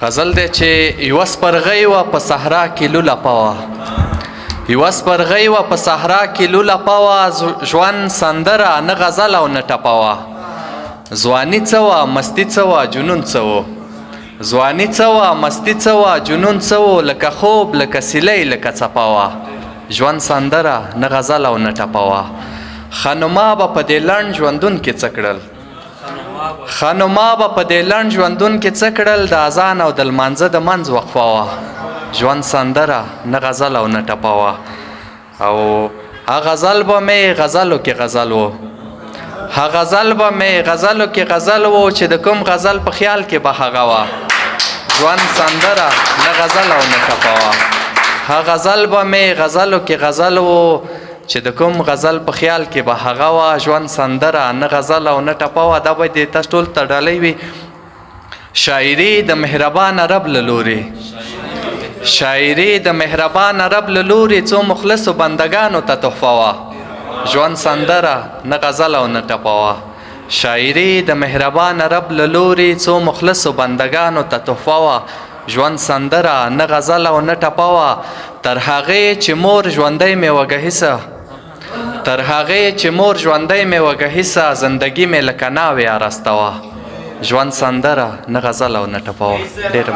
غزل دی چې یوه سپرغۍ وه په صحرا کې لولپه وه یوه سپرغۍ وه په صحرا کې لولپه وه ژوند سندره نه غزل او نه ټپه وه ځواني څه وه مستي څه وه جنون څه و ځواني څه وه مستي څه وه جنون څه و لکه خوب لکه سیلۍ لکه څپه وه ژوند سندره نه غزل او نه ټپه وه ښه نو ما به په دې لنډ ژوندون کې څه کړل ښه نو ما به په دې لنډ ژوندون کې څه کړل د اذان او د لمانځه د منځ وقفه وه ژوند سندره نه غزل او نه ټپه وه او ها غزل به مې غزلو کې غزل و ها غزل به مې غزلو کې غزل و چې د کوم غزل په خیال کې به هغه وه ژوند سندره نه غزل او نه ټپه وه ها غزل به مې غزلو کې غزل و چې د کوم غزل په خیال کې به هغه وه ژوند سندره نه غزل او نه ټپه وه دا به دې تاسو ټول ته ډالۍ وي شاعري د مهربان رب له لورې شاعري د مهربان رب له لورې څو مخلصو بندګانو ته تحفه وه ژوند سندره نه غزل او نه ټپه وه شاعري د مهربان رب له لورې څو مخلصو بندګانو ته تحفه وه ژوند سندره نه غزل او نه ټپه وه تر هغې چې مور ژوندی مې وږه هیڅه تر هغې چې مور ژوندی مې وږه هیڅه زندګي مې لکه ناوې ارسته وه ژوند سندره نه غزل او نه ټپه وه ډېر